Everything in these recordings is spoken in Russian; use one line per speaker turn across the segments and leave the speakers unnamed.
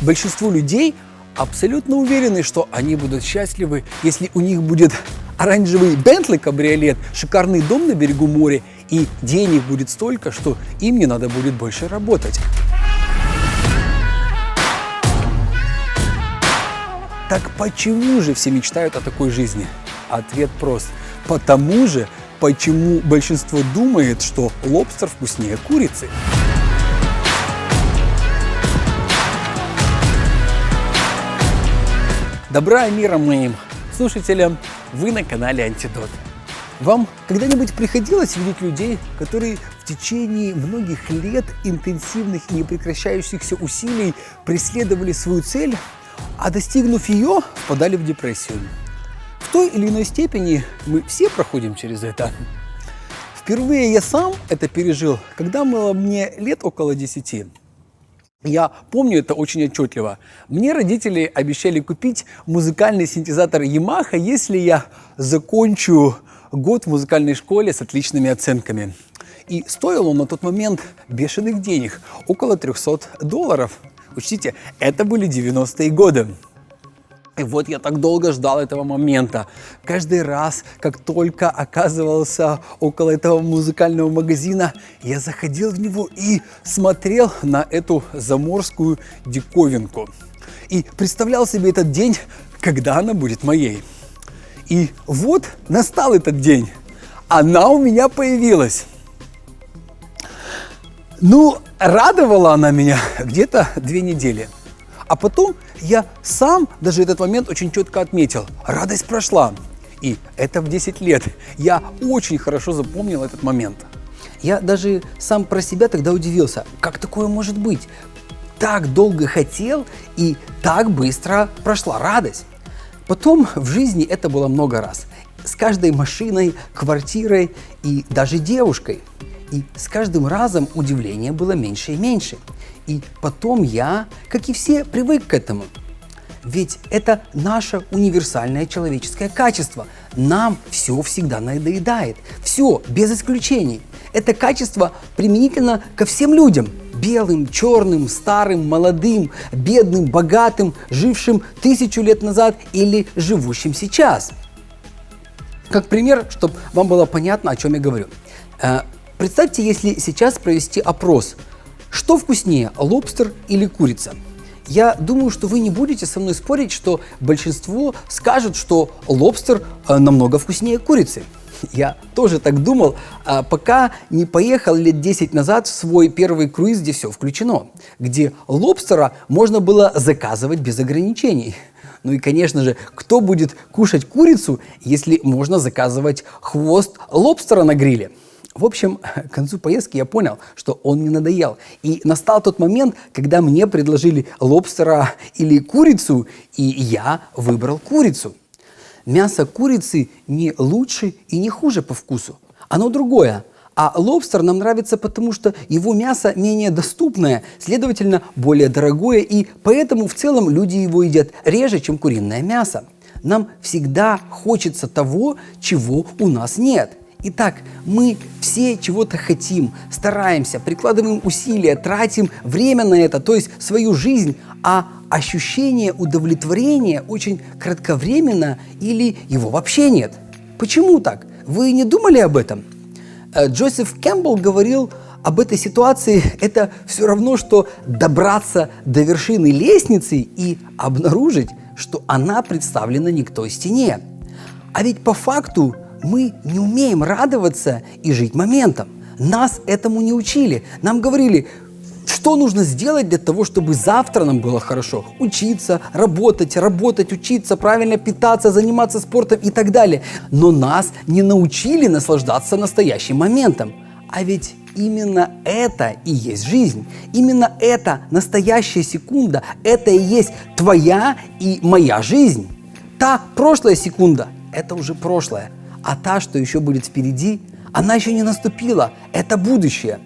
большинство людей абсолютно уверены, что они будут счастливы, если у них будет оранжевый Бентли кабриолет, шикарный дом на берегу моря и денег будет столько, что им не надо будет больше работать. Так почему же все мечтают о такой жизни? Ответ прост. Потому же, почему большинство думает, что лобстер вкуснее курицы. Добра и мира моим слушателям, вы на канале Антидот. Вам когда-нибудь приходилось видеть людей, которые в течение многих лет интенсивных и непрекращающихся усилий преследовали свою цель, а достигнув ее, впадали в депрессию? В той или иной степени мы все проходим через это. Впервые я сам это пережил, когда было мне лет около 10. Я помню это очень отчетливо. Мне родители обещали купить музыкальный синтезатор Yamaha, если я закончу год в музыкальной школе с отличными оценками. И стоил он на тот момент бешеных денег, около $300. Учтите, это были 90-е годы. И вот я так долго ждал этого момента. Каждый раз, как только оказывался около этого музыкального магазина, я заходил в него и смотрел на эту заморскую диковинку. И представлял себе этот день, когда она будет моей. И вот настал этот день. Она у меня появилась. Ну, радовала она меня где-то 2 недели. А потом я сам даже этот момент очень четко отметил. Радость прошла. И это в 10 лет. Я очень хорошо запомнил этот момент. Я даже сам про себя тогда удивился. Как такое может быть? Так долго хотел и так быстро прошла радость. Потом в жизни это было много раз. С каждой машиной, квартирой и даже девушкой. И с каждым разом удивление было меньше и меньше. И потом я, как и все, привык к этому. Ведь это наше универсальное человеческое качество. Нам все всегда надоедает. Все, без исключений. Это качество применительно ко всем людям. Белым, черным, старым, молодым, бедным, богатым, жившим 1000 лет назад или живущим сейчас. Как пример, чтобы вам было понятно, о чем я говорю. Представьте, если сейчас провести опрос. Что вкуснее, лобстер или курица? Я думаю, что вы не будете со мной спорить, что большинство скажут, что лобстер намного вкуснее курицы. Я тоже так думал, пока не поехал лет 10 назад в свой первый круиз, где все включено, где лобстера можно было заказывать без ограничений. Ну и, конечно же, кто будет кушать курицу, если можно заказывать хвост лобстера на гриле? В общем, к концу поездки я понял, что он мне надоел. И настал тот момент, когда мне предложили лобстера или курицу, и я выбрал курицу. Мясо курицы не лучше и не хуже по вкусу. Оно другое. А лобстер нам нравится потому, что его мясо менее доступное, следовательно, более дорогое, и поэтому в целом люди его едят реже, чем куриное мясо. Нам всегда хочется того, чего у нас нет. Итак, мы все чего-то хотим, стараемся, прикладываем усилия, тратим время на это, то есть свою жизнь, а ощущение удовлетворения очень кратковременно или его вообще нет. Почему так? Вы не думали об этом? Джозеф Кэмпбелл говорил об этой ситуации: это все равно, что добраться до вершины лестницы и обнаружить, что она представлена не к той стене. А ведь по факту мы не умеем радоваться и жить моментом. Нас этому не учили. Нам говорили, что нужно сделать для того, чтобы завтра нам было хорошо. Учиться, работать, учиться, правильно питаться, заниматься спортом и так далее. Но нас не научили наслаждаться настоящим моментом. А ведь именно это и есть жизнь. Именно это настоящая секунда. Это и есть твоя и моя жизнь. Та прошлая секунда – это уже прошлое. А та, что еще будет впереди, она еще не наступила. Это будущее.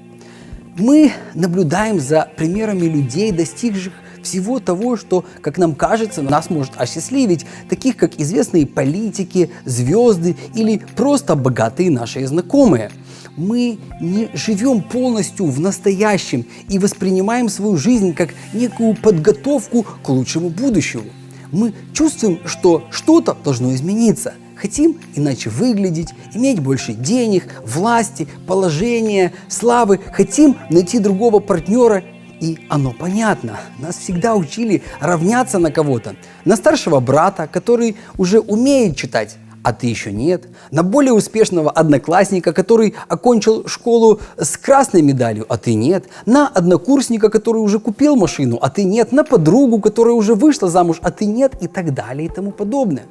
Мы наблюдаем за примерами людей, достигших всего того, что, как нам кажется, нас может осчастливить, таких как известные политики, звезды или просто богатые наши знакомые. Мы не живем полностью в настоящем и воспринимаем свою жизнь как некую подготовку к лучшему будущему. Мы чувствуем, что что-то должно измениться. Хотим иначе выглядеть, иметь больше денег, власти, положения, славы. Хотим найти другого партнера. И оно понятно. Нас всегда учили равняться на кого-то. На старшего брата, который уже умеет читать, а ты еще нет. На более успешного одноклассника, который окончил школу с красной медалью, а ты нет. На однокурсника, который уже купил машину, а ты нет. На подругу, которая уже вышла замуж, а ты нет. И так далее и тому подобное.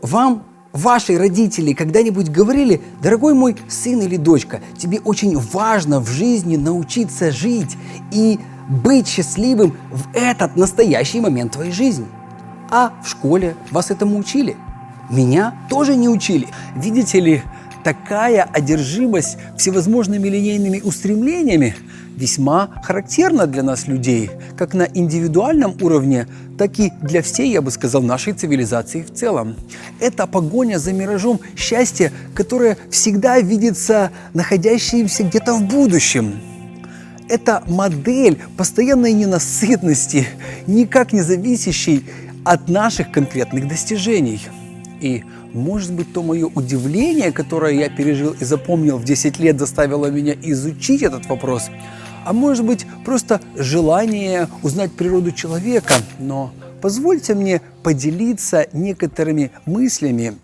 Вам ваши родители когда-нибудь говорили: дорогой мой сын или дочка, тебе очень важно в жизни научиться жить и быть счастливым в этот настоящий момент твоей жизни? А в школе вас этому учили? Меня тоже не учили. Видите ли, такая одержимость всевозможными линейными устремлениями весьма характерна для нас, людей, как на индивидуальном уровне, так и для всей, я бы сказал, нашей цивилизации в целом. Это погоня за миражом счастья, которое всегда видится находящимся где-то в будущем. Это модель постоянной ненасытности, никак не зависящей от наших конкретных достижений. И, может быть, то мое удивление, которое я пережил и запомнил в 10 лет, заставило меня изучить этот вопрос, а может быть, просто желание узнать природу человека. Но позвольте мне поделиться некоторыми мыслями,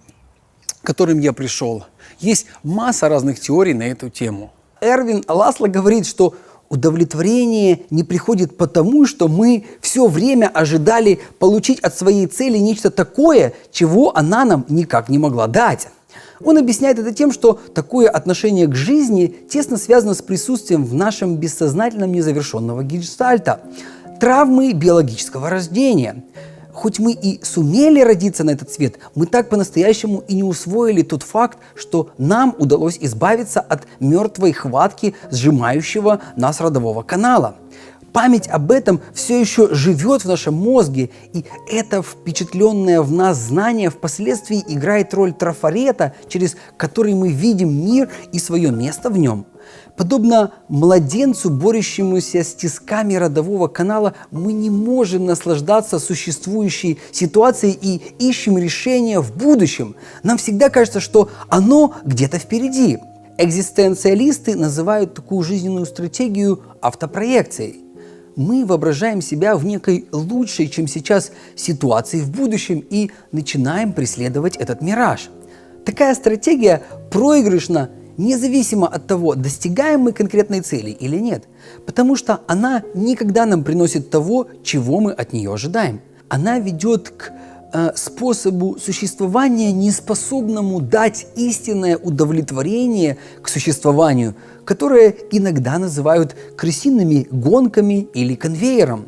к которым я пришел. Есть масса разных теорий на эту тему. Эрвин Ласло говорит, что удовлетворение не приходит потому, что мы все время ожидали получить от своей цели нечто такое, чего она нам никак не могла дать. Он объясняет это тем, что такое отношение к жизни тесно связано с присутствием в нашем бессознательном незавершенного гештальта, травмы биологического рождения. Хоть мы и сумели родиться на этот свет, мы так по-настоящему и не усвоили тот факт, что нам удалось избавиться от мертвой хватки сжимающего нас родового канала. Память об этом все еще живет в нашем мозге, и это впечатленное в нас знание впоследствии играет роль трафарета, через который мы видим мир и свое место в нем. Подобно младенцу, борющемуся с тисками родового канала, мы не можем наслаждаться существующей ситуацией и ищем решение в будущем. Нам всегда кажется, что оно где-то впереди. Экзистенциалисты называют такую жизненную стратегию автопроекцией. Мы воображаем себя в некой лучшей, чем сейчас, ситуации в будущем и начинаем преследовать этот мираж. Такая стратегия проигрышна независимо от того, достигаем мы конкретной цели или нет, потому что она никогда нам приносит того, чего мы от нее ожидаем. Она ведет к способу существования, неспособному дать истинное удовлетворение к существованию, которое иногда называют крысиными гонками или конвейером.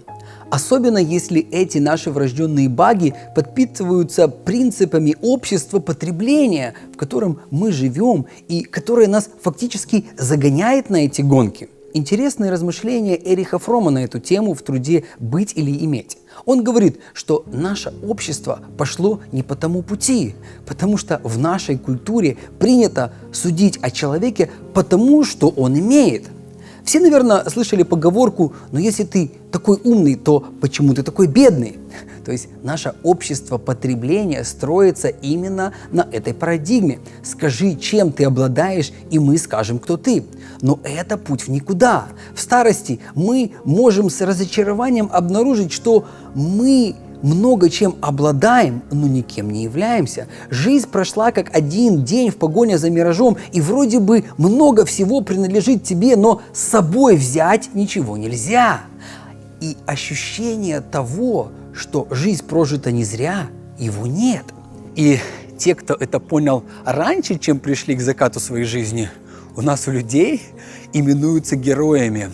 Особенно если эти наши врожденные баги подпитываются принципами общества потребления, в котором мы живем и которое нас фактически загоняет на эти гонки. Интересные размышления Эриха Фрома на эту тему в труде «Быть или иметь». Он говорит, что наше общество пошло не по тому пути, потому что в нашей культуре принято судить о человеке по тому, что он имеет. Все, наверное, слышали поговорку: «Но если ты такой умный, то почему ты такой бедный?» То есть наше общество потребления строится именно на этой парадигме. Скажи, чем ты обладаешь, и мы скажем, кто ты. Но это путь в никуда. В старости мы можем с разочарованием обнаружить, что мы много чем обладаем, но никем не являемся. Жизнь прошла как один день в погоне за миражом, и вроде бы много всего принадлежит тебе, но с собой взять ничего нельзя. И ощущение того, что жизнь прожита не зря, его нет. И те, кто это понял раньше, чем пришли к закату своей жизни, у нас, у людей, именуются героями.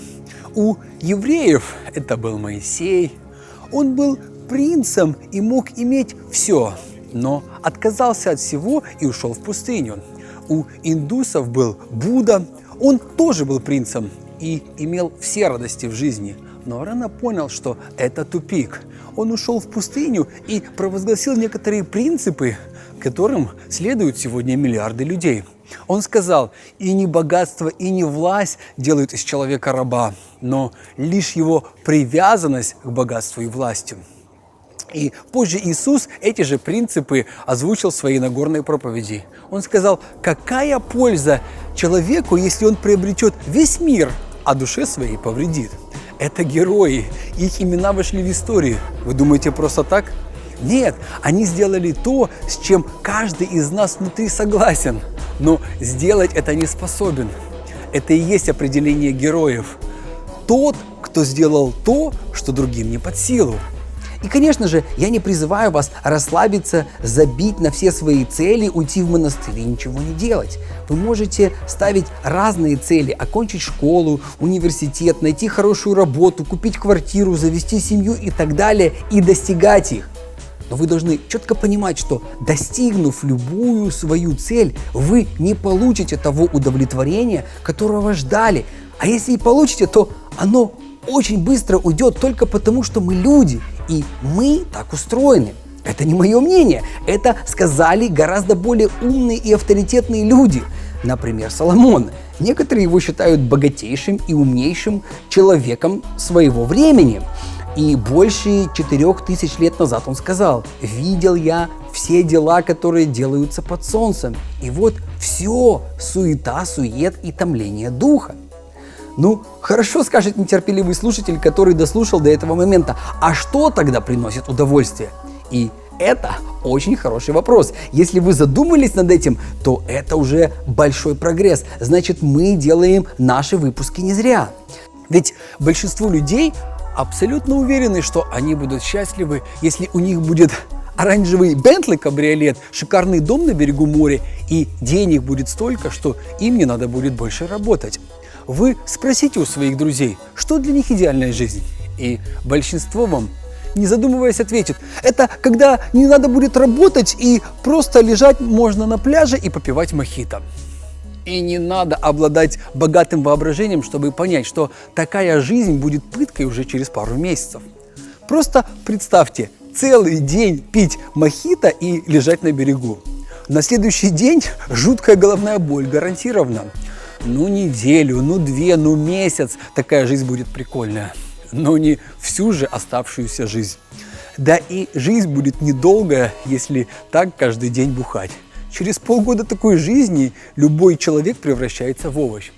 У евреев это был Моисей. Он был принцем и мог иметь все, но отказался от всего и ушел в пустыню. У индусов был Будда. Он тоже был принцем и имел все радости в жизни, но рано понял, что это тупик. Он ушел в пустыню и провозгласил некоторые принципы, которым следуют сегодня миллиарды людей. Он сказал: «И не богатство, и не власть делают из человека раба, но лишь его привязанность к богатству и власти». И позже Иисус эти же принципы озвучил в своей Нагорной проповеди. Он сказал: какая польза человеку, если он приобретет весь мир, а душе своей повредит? Это герои, их имена вошли в историю. Вы думаете, просто так? Нет, они сделали то, с чем каждый из нас внутри согласен, но сделать это не способен. Это и есть определение героев. Тот, кто сделал то, что другим не под силу. И, конечно же, я не призываю вас расслабиться, забить на все свои цели, уйти в монастырь и ничего не делать. Вы можете ставить разные цели: окончить школу, университет, найти хорошую работу, купить квартиру, завести семью и так далее, и достигать их. Но вы должны четко понимать, что, достигнув любую свою цель, вы не получите того удовлетворения, которого ждали. А если и получите, то оно очень быстро уйдет только потому, что мы люди, и мы так устроены. Это не мое мнение, это сказали гораздо более умные и авторитетные люди. Например, Соломон. Некоторые его считают богатейшим и умнейшим человеком своего времени. И больше 4000 лет назад он сказал: «Видел я все дела, которые делаются под солнцем, и вот все суета, сует и томление духа». Ну, хорошо, скажет нетерпеливый слушатель, который дослушал до этого момента. А что тогда приносит удовольствие? И это очень хороший вопрос. Если вы задумались над этим, то это уже большой прогресс. Значит, мы делаем наши выпуски не зря. Ведь большинство людей абсолютно уверены, что они будут счастливы, если у них будет оранжевый Бентли кабриолет, шикарный дом на берегу моря, и денег будет столько, что им не надо будет больше работать. Вы спросите у своих друзей, что для них идеальная жизнь, и большинство вам, не задумываясь, ответит: это когда не надо будет работать и просто лежать можно на пляже и попивать мохито. И не надо обладать богатым воображением, чтобы понять, что такая жизнь будет пыткой уже через пару месяцев. Просто представьте целый день пить мохито и лежать на берегу. На следующий день жуткая головная боль, гарантированно. Ну неделю, ну 2, ну месяц такая жизнь будет прикольная. Но не всю же оставшуюся жизнь. Да и жизнь будет недолгая, если так каждый день бухать. Через полгода такой жизни любой человек превращается в овощ.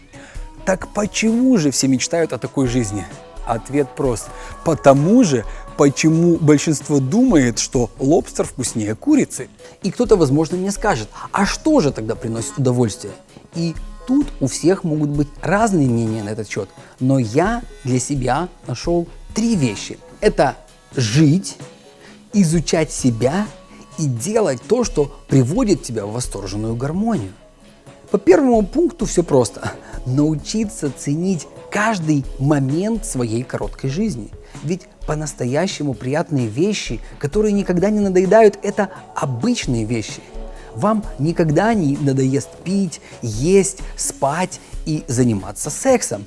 Так почему же все мечтают о такой жизни? Ответ прост. Потому же, почему большинство думает, что лобстер вкуснее курицы. И кто-то, возможно, мне скажет: а что же тогда приносит удовольствие? И тут у всех могут быть разные мнения на этот счет. Но я для себя нашел 3 вещи. Это жить, изучать себя и делать то, что приводит тебя в восторженную гармонию. По первому пункту все просто. Научиться ценить каждый момент своей короткой жизни. Ведь по-настоящему приятные вещи, которые никогда не надоедают, это обычные вещи. Вам никогда не надоест пить, есть, спать и заниматься сексом.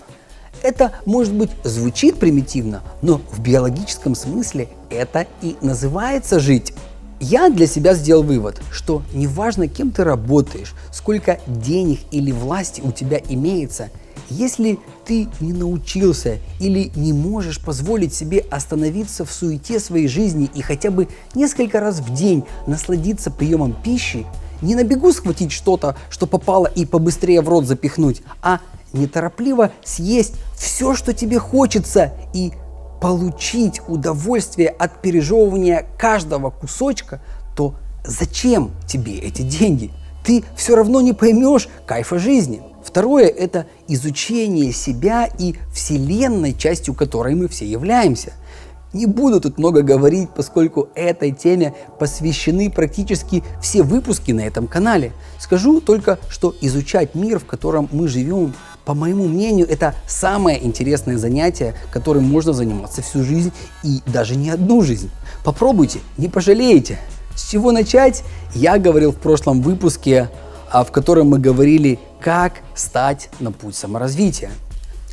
Это, может быть, звучит примитивно, но в биологическом смысле это и называется жить. Я для себя сделал вывод, что неважно, кем ты работаешь, сколько денег или власти у тебя имеется, если ты не научился или не можешь позволить себе остановиться в суете своей жизни и хотя бы несколько раз в день насладиться приемом пищи, не на бегу схватить что-то, что попало, и побыстрее в рот запихнуть, а неторопливо съесть все, что тебе хочется, и получить удовольствие от пережевывания каждого кусочка, то зачем тебе эти деньги? Ты все равно не поймешь кайфа жизни. Второе – это изучение себя и Вселенной, частью которой мы все являемся. Не буду тут много говорить, поскольку этой теме посвящены практически все выпуски на этом канале. Скажу только, что изучать мир, в котором мы живем, по моему мнению, это самое интересное занятие, которым можно заниматься всю жизнь и даже не одну жизнь. Попробуйте, не пожалеете. С чего начать? Я говорил в прошлом выпуске, в котором мы говорили, как стать на путь саморазвития.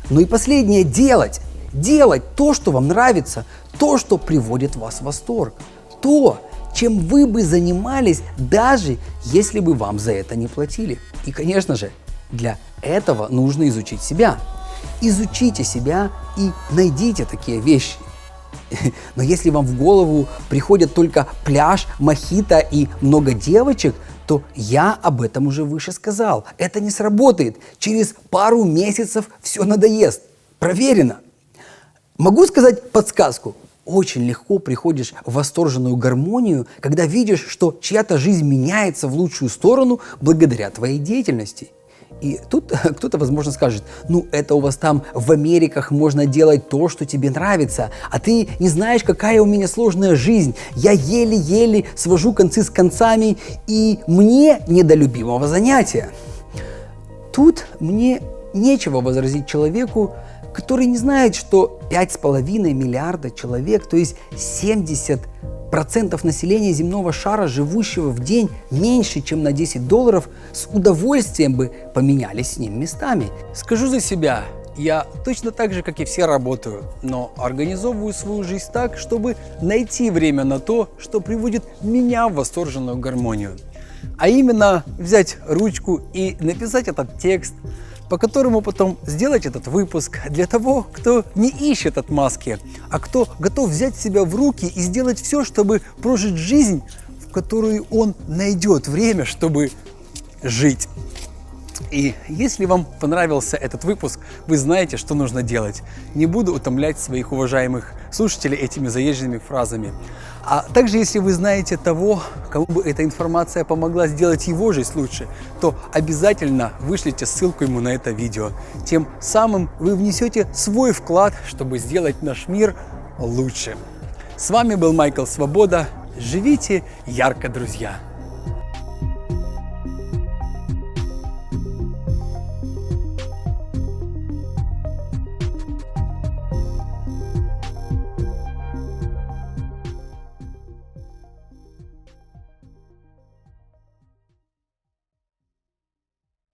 Ну и последнее – делать. делать то, что вам нравится, то, что приводит вас в восторг, то, чем вы бы занимались, даже если бы вам за это не платили. И, конечно же, для этого нужно изучить себя. Изучите себя и найдите такие вещи. Но если вам в голову приходят только пляж, мохито и много девочек, то я об этом уже выше сказал. Это не сработает. Через пару месяцев все надоест. Проверено. Могу сказать подсказку. Очень легко приходишь в восторженную гармонию, когда видишь, что чья-то жизнь меняется в лучшую сторону благодаря твоей деятельности. И тут кто-то, возможно, скажет: ну, это у вас там в Америках можно делать то, что тебе нравится, а ты не знаешь, какая у меня сложная жизнь. Я еле-еле свожу концы с концами, и мне не до любимого занятия. Тут мне нечего возразить человеку, который не знает, что 5,5 миллиарда человек, то есть 70% населения земного шара, живущего в день меньше, чем на $10, с удовольствием бы поменялись с ним местами. Скажу за себя, я точно так же, как и все, работаю, но организовываю свою жизнь так, чтобы найти время на то, что приводит меня в восторженную гармонию. А именно взять ручку и написать этот текст, по которому потом сделать этот выпуск для того, кто не ищет отмазки, а кто готов взять себя в руки и сделать все, чтобы прожить жизнь, в которую он найдет время, чтобы жить. И если вам понравился этот выпуск, вы знаете, что нужно делать. Не буду утомлять своих уважаемых слушателей этими заезженными фразами. А также, если вы знаете того, кому бы эта информация помогла сделать его жизнь лучше, то обязательно вышлите ссылку ему на это видео. Тем самым вы внесете свой вклад, чтобы сделать наш мир лучше. С вами был Майкл Свобода. Живите ярко, друзья!